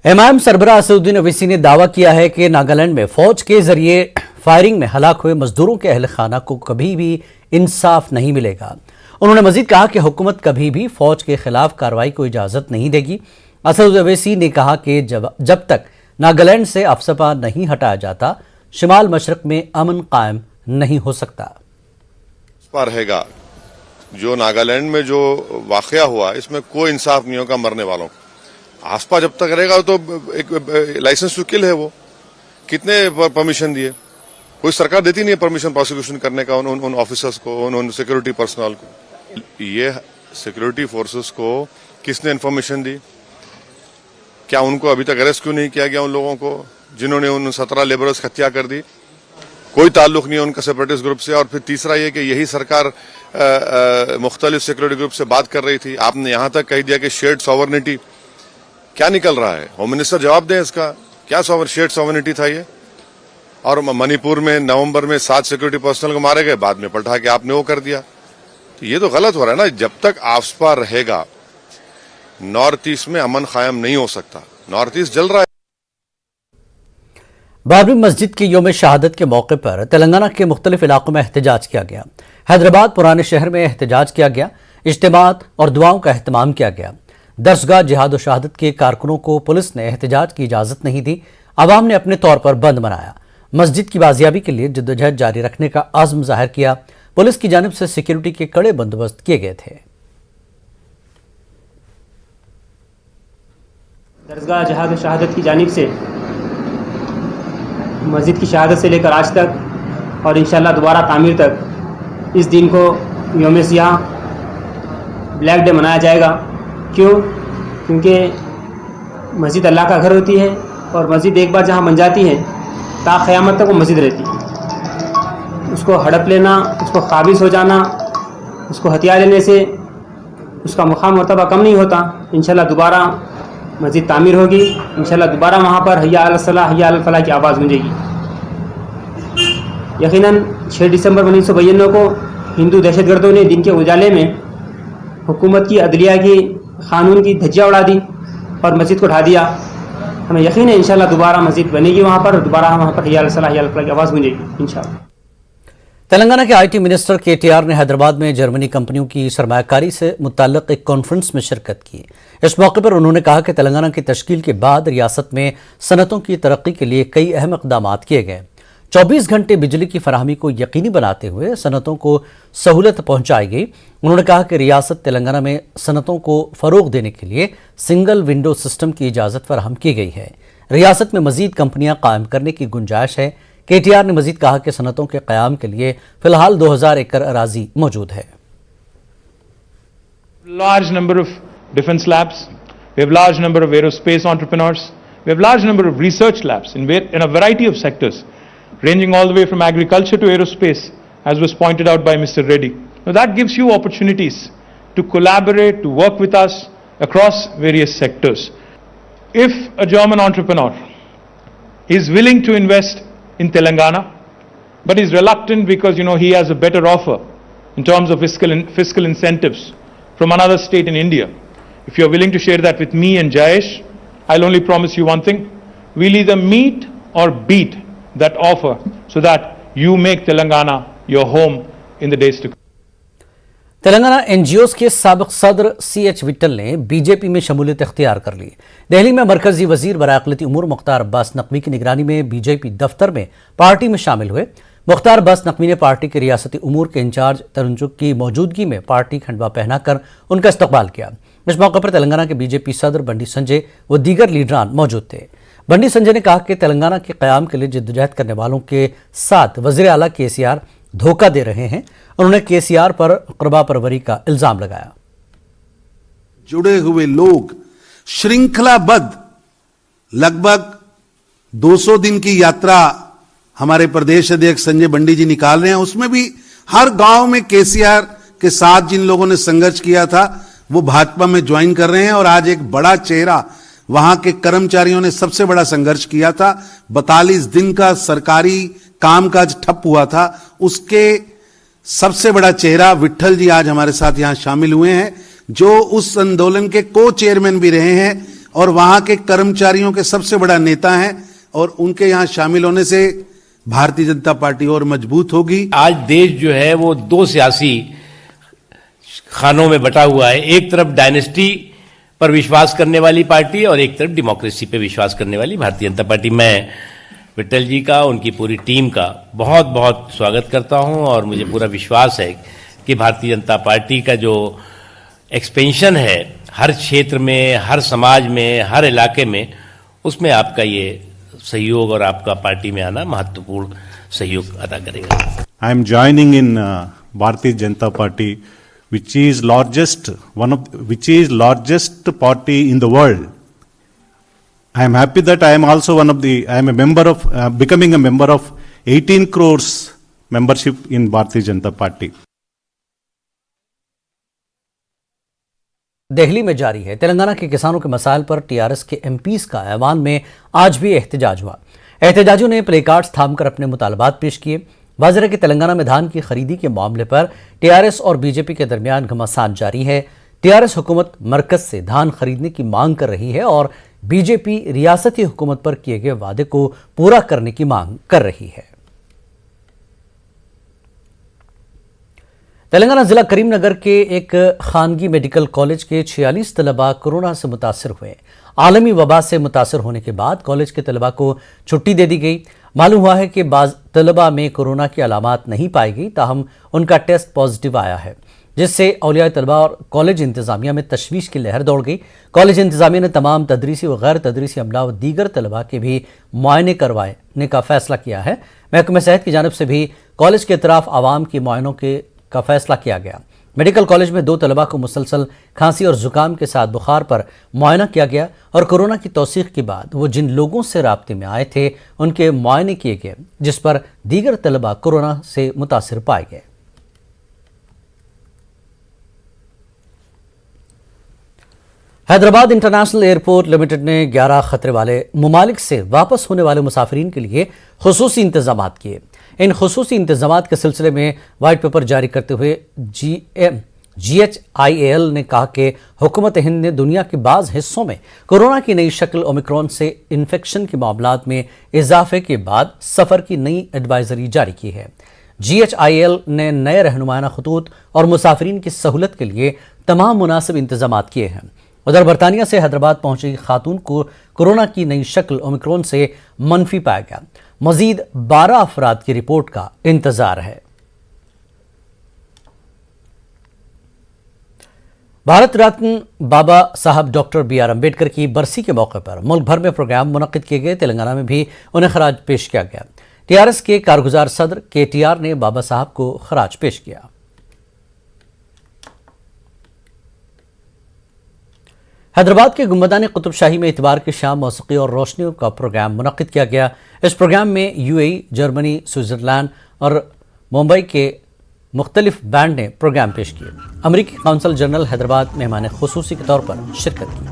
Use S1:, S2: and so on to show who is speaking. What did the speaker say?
S1: MIM सरबराह Asaduddin Owaisi ने दावा किया है कि नागालैंड में फौज के जरिए फायरिंग में हलाक हुए मजदूरों के अहल खाना को कभी भी इंसाफ नहीं मिलेगा। उन्होंने मजीद कहा कि हुकूमत कभी भी फौज के खिलाफ कार्रवाई को इजाजत नहीं देगी। असदुद्दीन ओवैसी ने कहा कि जब तक नागालैंड से अफसपा नहीं हटाया जाता, शिमाल मशरक में अमन कायम नहीं हो सकता।
S2: रहेगा जो नागालैंड में जो वाकया हुआ, इसमें कोई इंसाफ नहीं होगा मरने वालों को। आसपा जब तक रहेगा तो एक लाइसेंस टू किल है, वो कितने परमिशन दिए? कोई सरकार देती नहीं है परमिशन प्रोसिक्यूशन करने का उन ऑफिसर्स को, उन सिक्योरिटी पर्सनल को। ये सिक्योरिटी फोर्सेस को किसने इन्फॉर्मेशन दी? क्या उनको अभी तक अरेस्ट क्यों नहीं किया गया? उन लोगों को जिन्होंने उन 17 लेबरर्स की हत्या कर दी, कोई ताल्लुक नहीं है उनका सेपरेटिस्ट ग्रुप से। और फिर तीसरा ये कि यही सरकार मुख्तलिफ सिक्योरिटी ग्रुप से बात कर रही थी। आपने यहां तक कह दिया कि शेयर्ड सॉवरनिटी, क्या निकल रहा है? होम मिनिस्टर जवाब दें इसका, क्या शेयर्ड सॉवरनिटी था ये? और मणिपुर में नवंबर में 7 सिक्योरिटी पर्सनल को मारे गए, बाद में पलटा के आपने वो कर दिया। तो ये तो गलत हो रहा है ना। जब तक आसपा रहेगा नॉर्थ ईस्ट में अमन कायम नहीं हो सकता। नॉर्थ ईस्ट जल रहा है।
S1: बाबरी मस्जिद के योम शहादत के मौके पर तेलंगाना के मुख्तलिफ इलाकों में एहतजाज किया गया। हैदराबाद पुराने शहर में एहतजाज किया गया। इज्तिमात और दुआओं का एहतमाम किया गया। दरसगाह जिहाद और शहादत के कारकुनों को पुलिस ने एहतजाज की इजाजत नहीं दी। आवाम ने अपने तौर पर बंद मनाया। मस्जिद की बाजियाबी के लिए जद्दोजहद जारी रखने का आज़म जाहिर किया। पुलिस की जानिब से सिक्योरिटी के कड़े बंदोबस्त किए गए थे।
S3: दरसगाह जिहाद और शहादत की जानिब से मस्जिद की शहादत से लेकर आज तक और इंशाअल्लाह दोबारा तामीर तक इस दिन को यौम सियाह ब्लैक डे मनाया जाएगा। क्यों? क्योंकि मस्जिद अल्लाह का घर होती है और मस्जिद एक बार जहाँ बन जाती है ता क़यामत तक वो मस्जिद रहती है। उसको हड़प लेना, उसको काबिज हो जाना, उसको हथियार लेने से उसका मुकाम मर्तबा कम नहीं होता। इंशाअल्लाह दोबारा मस्जिद तामीर होगी। इंशाअल्लाह दोबारा वहाँ पर हय्या अल सलाह हय्या अल फलाह की आवाज़ गूंजेगी। यकीनन 6 दिसंबर 1992 को हिंदू दहशतगर्दों ने दिन के उजाले में हुकूमत की, अदलिया की, क़ानून की धज्जियाँ उड़ा दी और मस्जिद को ढा दिया। हमें यकीन है इंशाअल्लाह दोबारा मस्जिद बनेगी वहाँ पर, दोबारा वहाँ पर हय्या अल सलाह हय्या अल फलाह की आवाज़ गूंजेगी इंशाअल्लाह।
S1: तेलंगाना के आईटी मिनिस्टर केटीआर ने हैदराबाद में जर्मनी कंपनियों की सरमायाकारी से मुताल्लिक एक कॉन्फ्रेंस में शिरकत की। इस मौके पर उन्होंने कहा कि तेलंगाना की तश्कील के बाद रियासत में सनतों की तरक्की के लिए कई अहम इक़दाम किए गए। 24 घंटे बिजली की फराहमी को यकीनी बनाते हुए सनतों को सहूलत पहुंचाई गई। उन्होंने कहा कि रियासत तेलंगाना में सनतों को फरोग देने के लिए सिंगल विंडो सिस्टम की इजाज़त फराहम की गई है। रियासत में मजीद कंपनियां कायम करने की गुंजाइश है। केटीआर ने मजीद कहा कि सनतों के क़याम के लिए फिलहाल 2000 एकड़ अराजी मौजूद है।
S4: Large number of defense labs, we have large number of aerospace entrepreneurs, we have large number of research labs in a variety of sectors, ranging all the way from agriculture to aerospace, as was pointed out by Mr. Reddy. Now that gives you opportunities to collaborate, to work with us across various sectors. If a German entrepreneur is willing to invest in Telangana, but is reluctant because he has a better offer in terms of fiscal incentives from another state in India, if you are willing to share that with me and Jayesh, I'll only promise you one thing: we'll either meet or beat that offer so that you make Telangana your home in the days to come.
S1: Telangana NGOs के साबिक सदर CH Whittle ने BJP में शमूलियत इख्तियार कर ली। दिल्ली में मरकजी वजीर बराए अक़लियती उमूर मुख्तार अब्बास नकवी की निगरानी में बीजेपी दफ्तर में पार्टी में शामिल हुए। मुख्तार अब्बास नकवी ने पार्टी के रियासती उमूर के इंचार्ज तरुण चुग की मौजूदगी में पार्टी खंडवा पहनाकर उनका इस्तकबाल किया। इस मौके पर तेलंगाना के बीजेपी सदर बंडी संजय व दीगर लीडरान मौजूद थे। बंडी संजय ने कहा कि तेलंगाना के क़याम के लिए जद्दोजहद करने वालों के साथ वज़ीर आला केसीआर धोखा दे रहे हैं। उन्होंने केसीआर पर क़ुर्बा परवरी का इल्जाम लगाया।
S5: जुड़े हुए लोग श्रृंखलाबद्ध लगभग 200 दिन की यात्रा हमारे प्रदेश अध्यक्ष संजय बंडी जी निकाल रहे हैं। उसमें भी हर गांव में केसीआर के साथ जिन लोगों ने संघर्ष किया था वो भाजपा में ज्वाइन कर रहे हैं। और आज एक बड़ा चेहरा, वहां के कर्मचारियों ने सबसे बड़ा संघर्ष किया था। 42 दिन का सरकारी कामकाज ठप हुआ था, उसके सबसे बड़ा चेहरा विट्ठल जी आज हमारे साथ यहां शामिल हुए हैं, जो उस आंदोलन के को चेयरमैन भी रहे हैं اور وہاں کے کرمچاریوں کے سب سے بڑا نیتا ہیں, اور ان کے یہاں شامل ہونے سے بھارتی جنتا پارٹی اور مضبوط ہوگی.
S6: آج دیش جو ہے وہ دو سیاسی خانوں میں بٹا ہوا ہے. ایک طرف ڈائنیسٹی پر وشواس کرنے والی پارٹی اور ایک طرف ڈیموکریسی پہ وشواس کرنے والی بھارتیہ جنتا پارٹی. میں وٹل جی کا, ان کی پوری ٹیم کا بہت بہت سواگت کرتا ہوں, اور مجھے پورا وشواس ہے کہ بھارتیہ جنتا پارٹی کا جو ایکسپینشن ہے ہر چھیتر میں, ہر سماج میں, ہر علاقے میں, اس میں آپ کا یہ سہیوگ اور آپ کا پارٹی میں آنا مہتوپورن سہیوگ ادا کرے گا.
S7: I am joining in Bharatiya Janata Party, which is largest party in the world. I am happy that I am also becoming a member of 18 crores membership in Bharatiya Janata Party.
S1: Delhi میں جاری ہے تلنگانہ کے کسانوں کے مسائل پر T R S کے M Ps کا ایوان میں آج بھی احتجاج ہوا. احتجاجیوں نے پلے کارڈز تھام کر اپنے مطالبات پیش کیے. واضح ہے کہ تلنگانہ میں دھان کی خریدی کے معاملے پر ٹی آر ایس اور بی جے پی کے درمیان گھمسان جاری ہے. ٹی آر ایس حکومت مرکز سے دھان خریدنے کی مانگ کر رہی ہے اور بی جے پی ریاستی حکومت پر کیے گئے وعدے کو پورا کرنے کی مانگ کر رہی ہے. تلنگانہ ضلع کریم نگر کے ایک خانگی میڈیکل کالج کے 46 طلباء کورونا سے متاثر ہوئے. عالمی وبا سے متاثر ہونے کے بعد کالج کے طلباء کو چھٹی دے دی گئی. معلوم ہوا ہے کہ بعض طلباء میں کورونا کی علامات نہیں پائی گئی, تاہم ان کا ٹیسٹ پازیٹیو آیا ہے, جس سے اولیاء طلباء اور کالج انتظامیہ میں تشویش کی لہر دوڑ گئی. کالج انتظامیہ نے تمام تدریسی و غیر تدریسی عملہ و دیگر طلباء کے بھی معائنے کروانے کا فیصلہ کیا ہے. محکمہ صحت کی جانب سے بھی کالج کے اطراف عوام کی معائنوں کا فیصلہ کیا گیا. میڈیکل کالج میں 2 طلباء کو مسلسل کھانسی اور زکام کے ساتھ بخار پر معائنہ کیا گیا اور کورونا کی توثیق کے بعد وہ جن لوگوں سے رابطے میں آئے تھے ان کے معائنے کیے گئے, جس پر دیگر طلباء کورونا سے متاثر پائے گئے. حیدرآباد انٹرنیشنل ایئرپورٹ لمیٹڈ نے 11 خطرے والے ممالک سے واپس ہونے والے مسافرین کے لیے خصوصی انتظامات کیے. ان خصوصی انتظامات کے سلسلے میں وائٹ پیپر جاری کرتے ہوئے GHIAL نے کہا کہ حکومت ہند نے دنیا کے بعض حصوں میں کورونا کی نئی شکل اومیکرون سے انفیکشن کے معاملات میں اضافے کے بعد سفر کی نئی ایڈوائزری جاری کی ہے. GHIAL نے نئے رہنمائانہ خطوط اور مسافرین کی سہولت کے لیے تمام مناسب انتظامات کیے ہیں. ادھر برطانیہ سے حیدرآباد پہنچی خاتون کو کورونا کی نئی شکل اومیکرون سے منفی پایا گیا. مزید 12 افراد کی رپورٹ کا انتظار ہے. بھارت رتن بابا صاحب ڈاکٹر BR امبیڈکر کی برسی کے موقع پر ملک بھر میں پروگرام منعقد کیے گئے. تلنگانہ میں بھی انہیں خراج پیش کیا گیا. ٹی آر ایس کے کارگزار صدر KTR نے بابا صاحب کو خراج پیش کیا. حیدرآباد کے گنبدان قطب شاہی میں اتوار کی شام موسیقی اور روشنیوں کا پروگرام منعقد کیا گیا. اس پروگرام میں UAE، جرمنی، سوئٹزرلینڈ اور ممبئی کے مختلف بینڈ نے پروگرام پیش کیے. امریکی قونصل جنرل حیدرآباد مہمان خصوصی کے طور پر شرکت کی.